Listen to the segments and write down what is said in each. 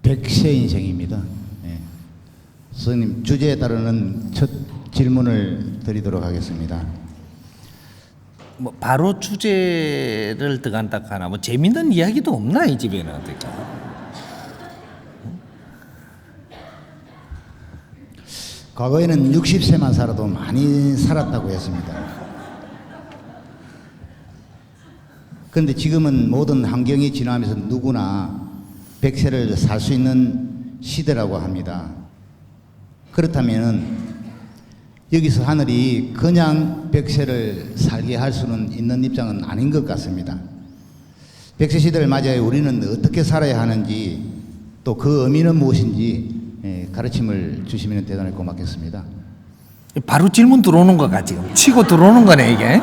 백세 인생입니다. 예. 선생님 주제에 따르는 첫 질문을 드리도록 하겠습니다. 뭐 바로 주제를 들어간다 하나 뭐 재밌는 이야기도 없나 이 집에는 어떻게? 과거에는 60세만 살아도 많이 살았다고 했습니다. 그런데 지금은 모든 환경이 진화하면서 누구나 100세를 살 수 있는 시대라고 합니다. 그렇다면 여기서 하늘이 그냥 100세를 살게 할 수는 있는 입장은 아닌 것 같습니다. 100세 시대를 맞이해 우리는 어떻게 살아야 하는지 또 그 의미는 무엇인지 가르침을 주시면 대단히 고맙겠습니다. 바로 질문 들어오는 거가 지금 치고 들어오는 거네 이게.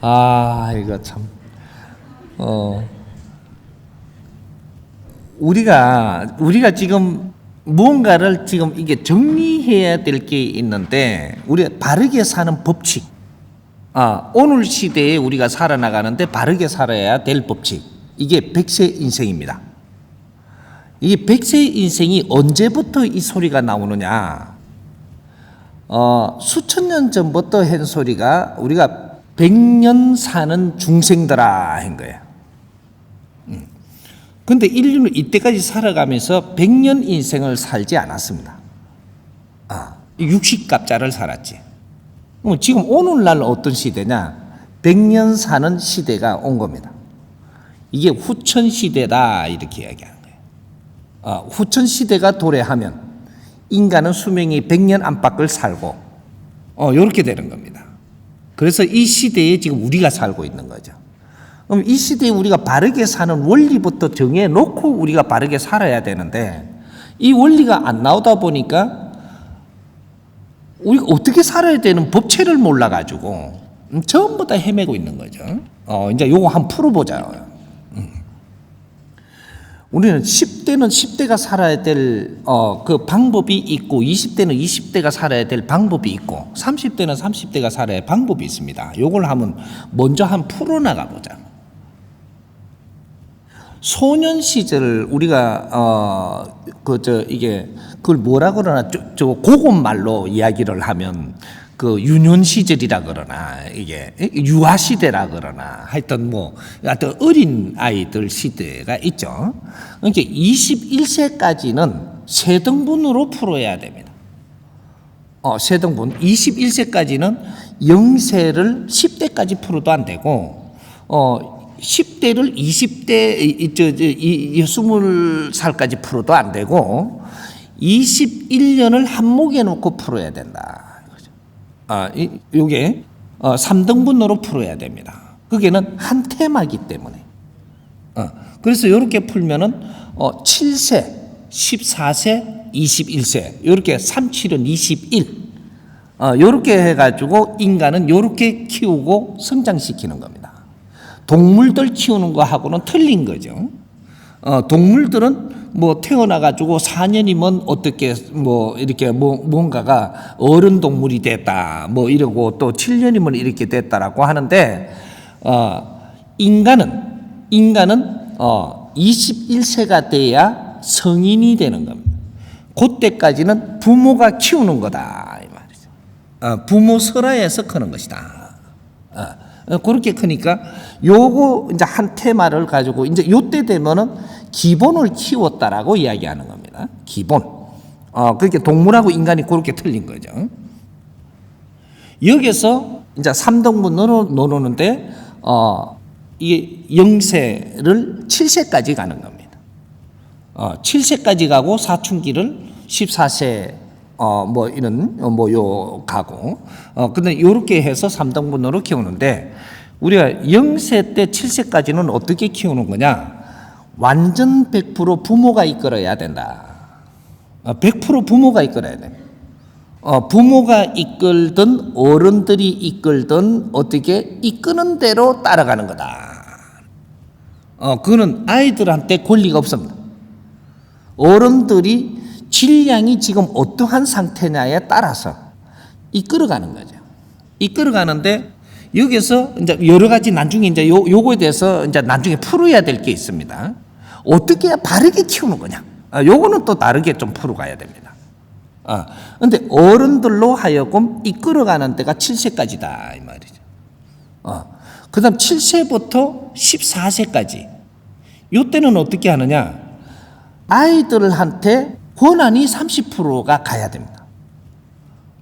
아 이거 참. 우리가 지금 무언가를 지금 이게 정리해야 될 게 있는데 우리가 바르게 사는 법칙. 오늘 시대에 우리가 살아나가는데 바르게 살아야 될 법칙. 이게 100세 인생입니다. 이 100세 인생이 언제부터 이 소리가 나오느냐? 수천 년 전부터 한 소리가 우리가 100년 사는 중생들아 한 거예요. 근데 인류는 이때까지 살아가면서 100년 인생을 살지 않았습니다. 60갑자를 살았지. 지금 오늘날 어떤 시대냐? 100년 사는 시대가 온 겁니다. 이게 후천 시대다 이렇게 이야기하는 거예요. 후천 시대가 도래하면 인간은 수명이 100년 안팎을 살고 이렇게 되는 겁니다. 그래서 이 시대에 지금 우리가 살고 있는 거죠. 그럼 이 시대에 우리가 바르게 사는 원리부터 정해놓고 우리가 바르게 살아야 되는데 이 원리가 안 나오다 보니까 우리가 어떻게 살아야 되는 법칙을 몰라가지고 전부 다 헤매고 있는 거죠. 이제 요거 한번 풀어보자. 우리는 10대는 10대가 살아야 될 그 방법이 있고 20대는 20대가 살아야 될 방법이 있고 30대는 30대가 살아야 할 방법이 있습니다. 요걸 한번 먼저 한번 풀어나가 보자. 소년 시절을 우리가 이게 그걸 뭐라 그러나 저 고급 말로 이야기를 하면 그 유년 시절이라 그러나 이게 유아 시대라 그러나 하여튼 뭐 하여튼 어린 아이들 시대가 있죠. 그러니까 21세까지는 세 등분으로 풀어야 됩니다. 세 등분. 21세까지는 0세를 10대까지 풀어도 안 되고 10대를 20대 20살까지 풀어도 안 되고 21년을 한목에 놓고 풀어야 된다. 요게 3등분으로 풀어야 됩니다. 그게는 한 테마이기 때문에. 그래서 이렇게 풀면은 7세, 14세, 21세 이렇게 3, 7은 21 이렇게 해가지고 인간은 이렇게 키우고 성장시키는 겁니다. 동물들 키우는 거하고는 틀린 거죠. 동물들은 뭐 태어나가지고 4년이면 어떻게 뭐 이렇게 뭔가가 어른 동물이 됐다 뭐 이러고 또 7년이면 이렇게 됐다라고 하는데 인간은 21세가 돼야 성인이 되는 겁니다. 그때까지는 부모가 키우는 거다 이 말이죠. 부모 설하에서 크는 것이다. 그렇게 크니까 요거 이제 한 테마를 가지고 이제 요때 되면은 기본을 키웠다라고 이야기하는 겁니다. 기본. 그렇게 동물하고 인간이 그렇게 틀린 거죠. 여기서 이제 3등분으로 노는데 이게 0세를 7세까지 가는 겁니다. 7세까지 가고 사춘기를 14세 뭐 이런 요 가고 근데 요렇게 해서 3등분으로 키우는데 우리가 0세 때 7세까지는 어떻게 키우는 거냐? 완전 100% 부모가 이끌어야 된다. 100% 부모가 이끌어야 돼. 부모가 이끌든 어른들이 이끌든 어떻게 이끄는 대로 따라가는 거다. 그거는 아이들한테 권리가 없습니다. 어른들이 질량이 지금 어떠한 상태냐에 따라서 이끌어가는 거죠. 이끌어가는데 여기서 이제 여러 가지 나중에 이제 요거에 대해서 이제 나중에 풀어야 될 게 있습니다. 어떻게 바르게 키우는 거냐? 요거는 또 다르게 좀 풀어가야 됩니다. 근데 어른들로 하여금 이끌어가는 때가 7세까지다 이 말이죠. 그다음 7세부터 14세까지 요때는 어떻게 하느냐? 아이들한테 권한이 30%가 가야 됩니다.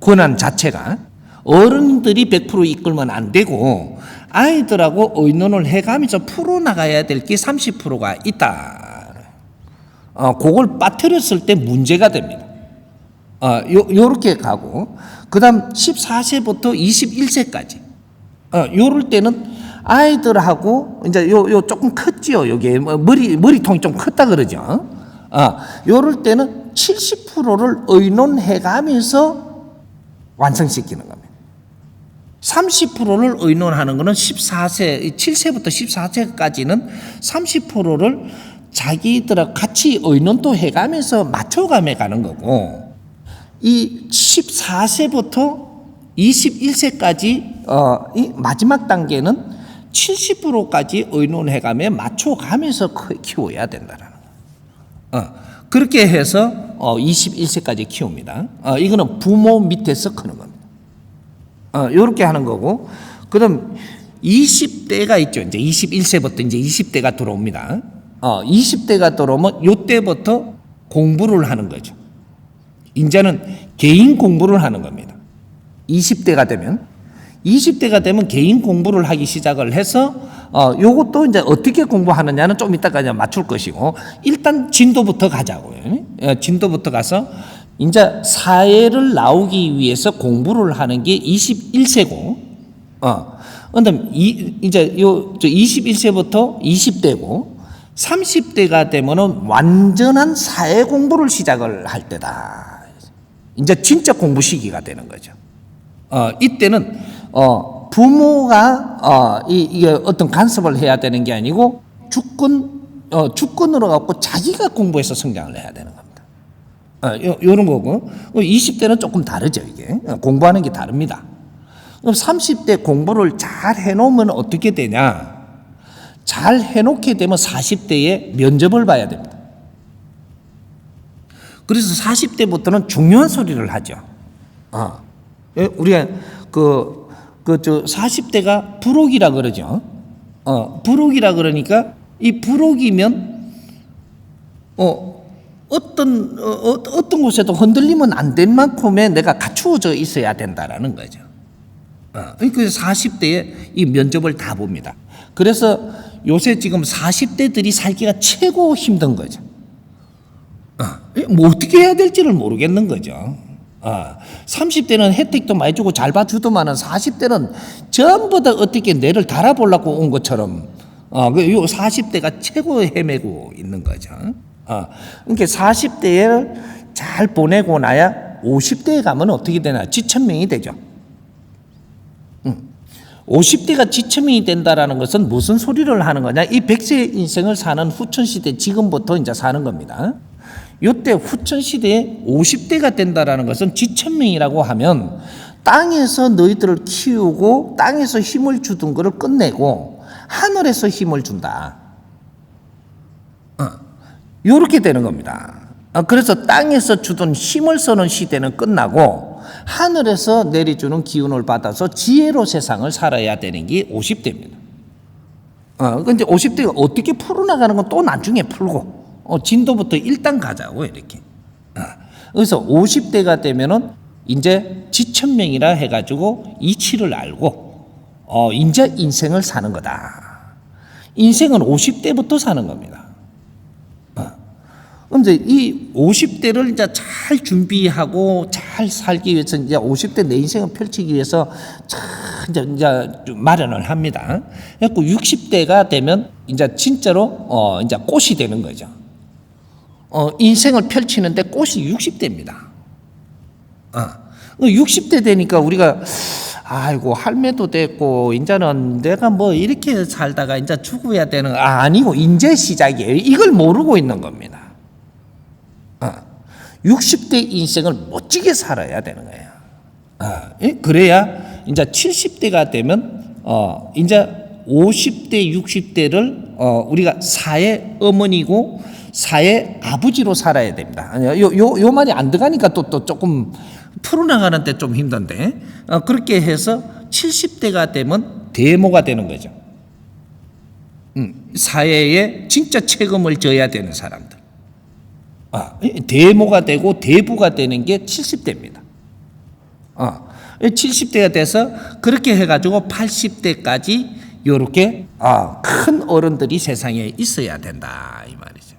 권한 자체가 어른들이 100% 이끌면 안 되고 아이들하고 의논을 해가면서 풀어나가야 될 게 30%가 있다. 그걸 빠뜨렸을 때 문제가 됩니다. 요렇게 가고 그 다음 14세부터 21세까지 요럴 때는 아이들하고 이제 요 조금 컸지요. 요게 머리통이 좀 컸다 그러죠. 요럴 때는 70%를 의논해가면서 완성시키는 겁니다. 30%를 의논하는 것은 7세부터 14세까지는 30%를 자기들하고 같이 의논도 해가면서 맞춰가며 가는 거고 이 14세부터 21세까지 이 마지막 단계는 70%까지 의논해가며 맞춰가면서 키워야 된다라는 거예요. 그렇게 해서 21세까지 키웁니다. 이거는 부모 밑에서 크는 겁니다. 이렇게 하는 거고, 그다음 20대가 있죠. 이제 21세부터 이제 20대가 들어옵니다. 20대가 들어오면 요때부터 공부를 하는 거죠. 이제는 개인 공부를 하는 겁니다. 20대가 되면 개인 공부를 하기 시작을 해서 요것도 이제 어떻게 공부하느냐는 좀 이따가 이제 맞출 것이고 일단 진도부터 가자고요. 진도부터 가서 이제 사회를 나오기 위해서 공부를 하는 게 21세고 근데 이제 요 21세부터 20대고 30대가 되면은 완전한 사회 공부를 시작을 할 때다. 이제 진짜 공부 시기가 되는 거죠. 이때는 부모가 이게 어떤 간섭을 해야 되는 게 아니고 주권으로 갖고 자기가 공부해서 성장을 해야 되는 겁니다. 요런 거고 20대는 조금 다르죠. 이게 공부하는 게 다릅니다. 그럼 30대 공부를 잘 해놓으면 어떻게 되냐? 잘 해놓게 되면 40대에 면접을 봐야 됩니다. 그래서 40대부터는 중요한 소리를 하죠. 우리가 그 40대가 불혹이라 그러죠. 불혹이라 그러니까 이 불혹이면 어떤 곳에도 흔들리면 안 될 만큼의 내가 갖추어져 있어야 된다라는 거죠. 그러니까 40대에 이 면접을 다 봅니다. 그래서 요새 지금 40대들이 살기가 최고 힘든 거죠. 뭐 어떻게 해야 될지를 모르겠는 거죠. 30대는 혜택도 많이 주고 잘 봐주더만은 40대는 전부 다 어떻게 내를 달아보려고 온 것처럼 요 40대가 최고 헤매고 있는 거죠. 그러니까 40대를 잘 보내고 나야 50대에 가면 어떻게 되나? 지천명이 되죠. 50대가 지천명이 된다라는 것은 무슨 소리를 하는 거냐? 이 100세 인생을 사는 후천시대 지금부터 이제 사는 겁니다. 이때 후천시대에 50대가 된다라는 것은 지천명이라고 하면 땅에서 너희들을 키우고 땅에서 힘을 주던 것을 끝내고 하늘에서 힘을 준다. 이렇게 되는 겁니다. 그래서 땅에서 주던 힘을 쓰는 시대는 끝나고 하늘에서 내려주는 기운을 받아서 지혜로 세상을 살아야 되는 게 50대입니다. 근데 50대가 어떻게 풀어나가는 건 또 나중에 풀고 진도부터 일단 가자고 이렇게. 그래서 50대가 되면은 이제 지천명이라 해가지고 이치를 알고 이제 인생을 사는 거다. 인생은 50대부터 사는 겁니다. 그런데 이 50대를 이제 잘 준비하고 잘 살기 위해서 이제 50대 내 인생을 펼치기 위해서 잘 이제 마련을 합니다. 그래서 60대가 되면 이제 진짜로 이제 꽃이 되는 거죠. 인생을 펼치는데 꽃이 60대입니다. 60대 되니까 우리가 아이고 할매도 됐고 이제는 내가 뭐 이렇게 살다가 이제 죽어야 되는 아니고 이제 시작이에요. 이걸 모르고 있는 겁니다. 60대 인생을 멋지게 살아야 되는 거예요. 그래야 이제 70대가 되면 이제 50대, 60대를 우리가 사회 어머니고 사회 아버지로 살아야 됩니다. 요 말이 안 들어가니까 또 조금 풀어나가는데 좀 힘든데 그렇게 해서 70대가 되면 대모가 되는 거죠. 사회에 진짜 책임을 져야 되는 사람들. 대모가 되고 대부가 되는 게 70대입니다. 70대가 돼서 그렇게 해가지고 80대까지 이렇게 큰 어른들이 세상에 있어야 된다 이 말이죠.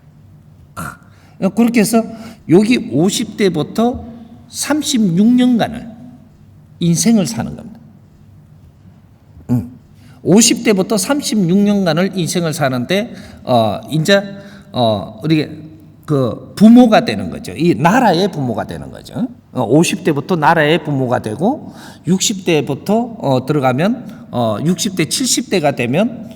그렇게 해서 여기 50대부터 36년간을 인생을 사는 겁니다. 50대부터 36년간을 인생을 사는데 이제 우리 그 부모가 되는 거죠. 이 나라의 부모가 되는 거죠. 50대부터 나라의 부모가 되고 60대부터 들어가면 60대 70대가 되면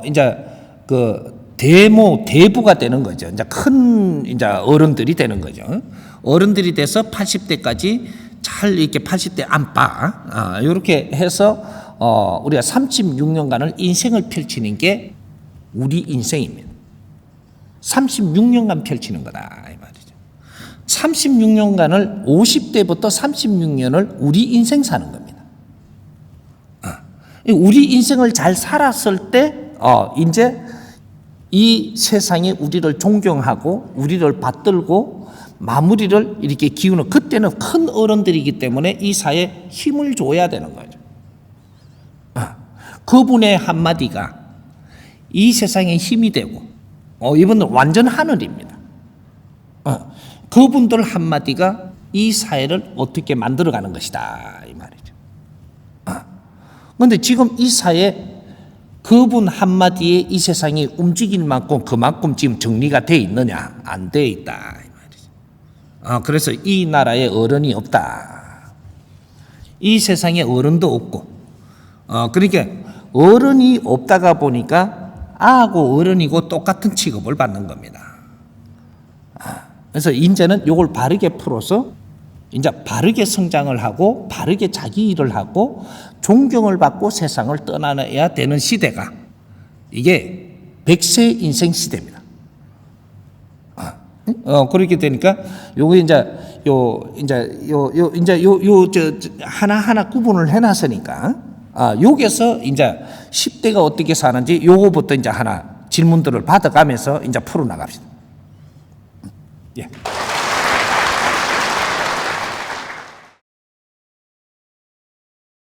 이제 그 대부가 되는 거죠. 이제 큰 이제 어른들이 되는 거죠. 어른들이 돼서 80대까지 잘 이렇게 80대 안팎 이렇게 해서 우리가 36년간을 인생을 펼치는 게 우리 인생입니다. 36년간 펼치는 거다 이 말이죠. 36년간을 50대부터 36년을 우리 인생 사는 겁니다. 우리 인생을 잘 살았을 때 이제 이 세상에 우리를 존경하고 우리를 받들고 마무리를 이렇게 기우는 그때는 큰 어른들이기 때문에 이 사회에 힘을 줘야 되는 거죠. 그분의 한마디가 이 세상에 힘이 되고 이분은 완전 하늘입니다. 그분들 한마디가 이 사회를 어떻게 만들어가는 것이다 이 말이죠. 그런데 지금 이 사회 그분 한마디에 이 세상이 움직일 만큼 그만큼 지금 정리가 돼 있느냐 안 돼 있다 이 말이죠. 그래서 이 나라에 어른이 없다. 이 세상에 어른도 없고 그러니까 어른이 없다가 보니까 아하고 어른이고 똑같은 취급을 받는 겁니다. 그래서 이제는 이걸 바르게 풀어서 이제 바르게 성장을 하고 바르게 자기 일을 하고 존경을 받고 세상을 떠나야 되는 시대가 이게 100세 인생 시대입니다. 그렇게 되니까 요거 이제 하나하나 구분을 해놨으니까 여기서 이제 10대가 어떻게 사는지 요거부터 이제 하나 질문들을 받아가면서 이제 풀어나갑시다. 예.